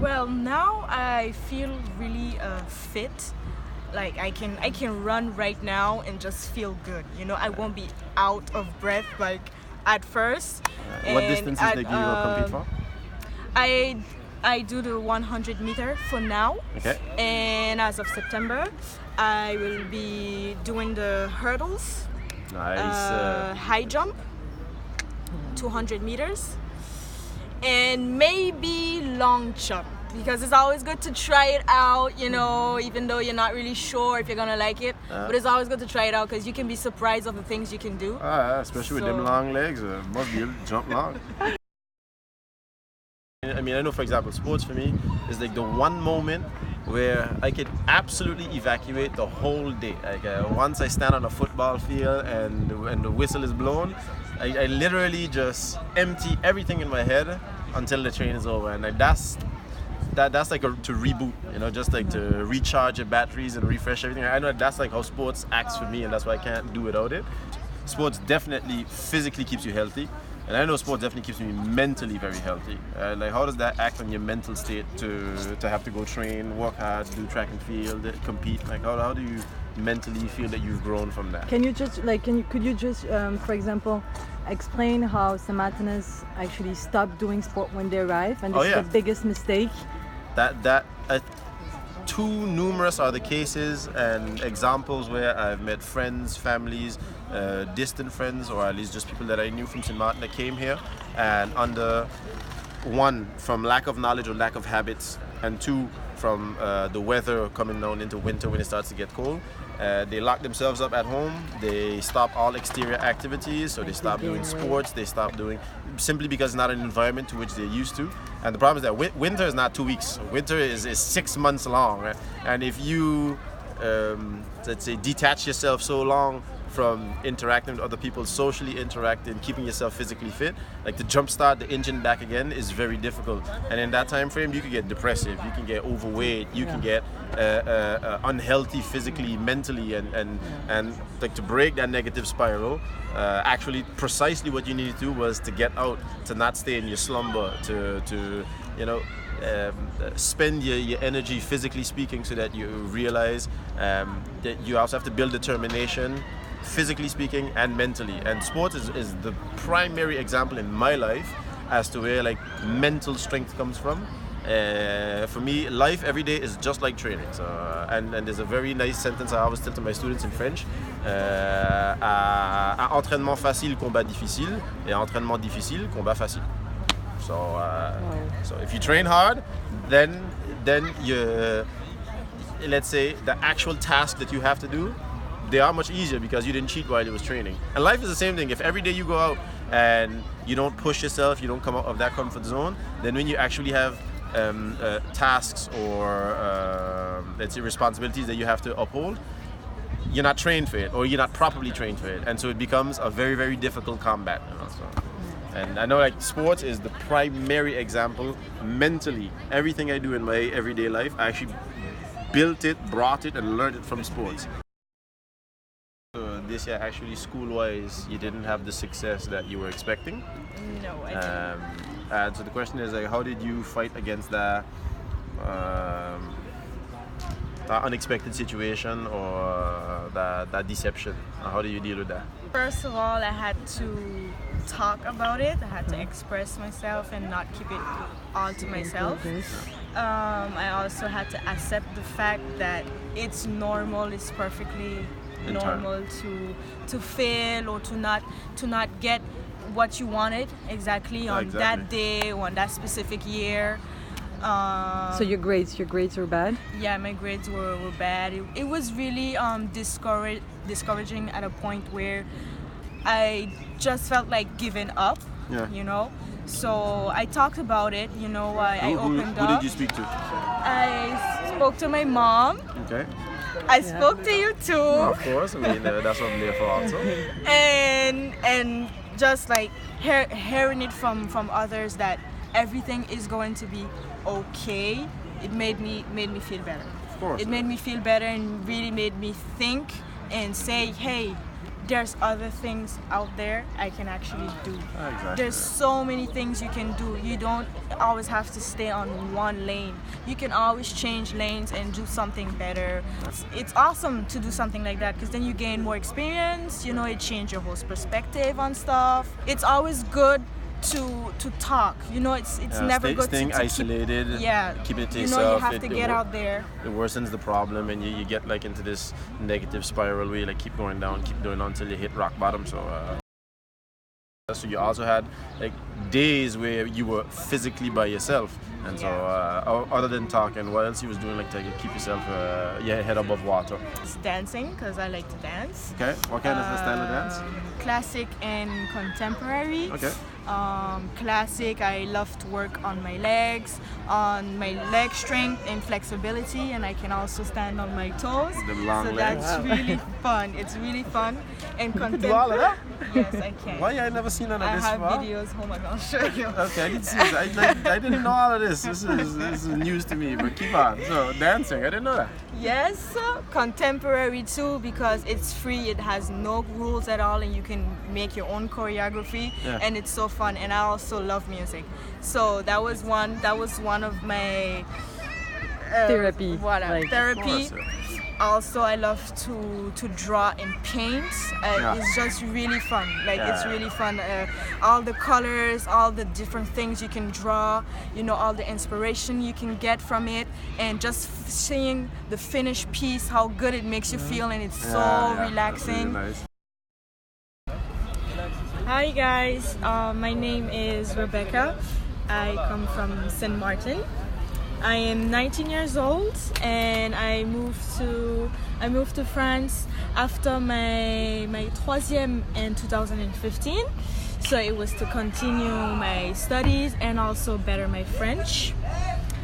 Well, now I feel really fit. Like I can run right now and just feel good. You know, I won't be out of breath like at first. What distances do you compete for? I do the 100 meter for now. Okay. And as of September, I will be doing the hurdles. Nice. High jump, 200 meters, and maybe long jump, because it's always good to try it out, you know, even though you're not really sure if you're gonna like it. But it's always good to try it out because you can be surprised of the things you can do. Especially with them long legs, must be able to jump long. I mean, I know, for example, sports for me is like the one moment where I could absolutely evacuate the whole day. Like once I stand on a football field and the whistle is blown, I literally just empty everything in my head until the train is over, and like that's like to reboot, you know, just like to recharge your batteries and refresh everything. I know that's like how sports acts for me, and that's why I can't do without it. Sports definitely physically keeps you healthy. And I know sports definitely keeps me mentally very healthy. Like, how does that act on your mental state to have to go train, work hard, do track and field, compete? Like, how do you mentally feel that you've grown from that? Can you just could you just for example explain how Saint-Barthélémy actually stopped doing sport when they arrived, and this is the biggest mistake? Too numerous are the cases and examples where I've met friends, families, distant friends, or at least just people that I knew from Saint Martin that came here, and under one, from lack of knowledge or lack of habits, and two, from the weather coming down into winter when it starts to get cold, they lock themselves up at home. They stop all exterior activities, so they stop doing sports. They stop doing, simply because it's not an environment to which they're used to. And the problem is that winter is not 2 weeks. Winter is 6 months long, right? And if you let's say detach yourself so long from interacting with other people, socially interacting, keeping yourself physically fit, like to jumpstart the engine back again is very difficult. And in that time frame, you can get depressive, you can get overweight, you can get unhealthy physically, mentally, and like to break that negative spiral. Actually, precisely what you need to do was to get out, to not stay in your slumber, to you know, spend your energy physically speaking, so that you realize that you also have to build determination, physically speaking and mentally. And sports is the primary example in my life as to where like mental strength comes from. For me, life every day is just like training. So, and there's a very nice sentence I always tell to my students in French: à entraînement facile, combat difficile, et à entraînement difficile, combat facile. So, so if you train hard, then you, let's say, the actual task that you have to do, they are much easier because you didn't cheat while you was training. And life is the same thing. If every day you go out and you don't push yourself, you don't come out of that comfort zone, then when you actually have tasks or let's say responsibilities that you have to uphold, you're not trained for it, or you're not properly trained for it, and so it becomes a very, very difficult combat, you know, so. And I know like sports is the primary example mentally. Everything I do in my everyday life, I actually built it, brought it, and learned it from sports. So this year, actually, school-wise, you didn't have the success that you were expecting. No, I didn't. And so the question is, like, how did you fight against that unexpected situation, or that deception? How do you deal with that? First of all, I had to talk about it. I had to express myself and not keep it all to myself. I also had to accept the fact that it's normal, it's perfectly normal to fail, or to not get what you wanted exactly on that day or on that specific year. So your grades were bad? Yeah, my grades were bad. It was really discouraging at a point where I just felt like giving up, you know. So I talked about it, you know. I opened up. Who did you speak to? I spoke to my mom. Okay. I spoke to you too. Of course, I mean that's what I'm there for also. And just like hearing it from others that everything is going to be okay, it made me feel better. Of course. It made me feel better and really made me think and say, hey, there's other things out there I can actually do. Exactly. There's so many things you can do. You don't always have to stay on one lane. You can always change lanes and do something better. It's awesome to do something like that because then you gain more experience, you know, it changes your whole perspective on stuff. It's always good to talk, you know, it's never good staying to isolated, keep it to you yourself. know, you have to get out there. It worsens the problem, and you get like into this negative spiral where you like keep going down until you hit rock bottom. So you also had like days where you were physically by yourself, and so other than talking, what else you was doing like to keep yourself your head above water? It's dancing because I like to dance. Okay, what kind of style of dance? Classic and contemporary. Okay. Classic, I love to work on my legs, on my leg strength and flexibility, and I can also stand on my toes. The long legs. That's really fun. It's really fun. And do all of that? Yes, I can. Why I never seen none of this? I have videos. Oh my gosh, show you. Okay, I didn't see this. I didn't know all of this. This is news to me. But keep on. So dancing, I didn't know that. Yes, contemporary too because it's free. It has no rules at all, and you can make your own choreography, and it's so fun. And I also love music, so that was one of my therapy. Therapy. Also, I love to draw and paint. It's just really fun. It's really fun. All the colors, all the different things you can draw, you know, all the inspiration you can get from it, and just seeing the finished piece, how good it makes you feel, and it's so relaxing. Really nice. Hi guys, my name is Rebecca. I come from Saint Martin. I am 19 years old and I moved to France after my troisième in 2015. So it was to continue my studies and also better my French.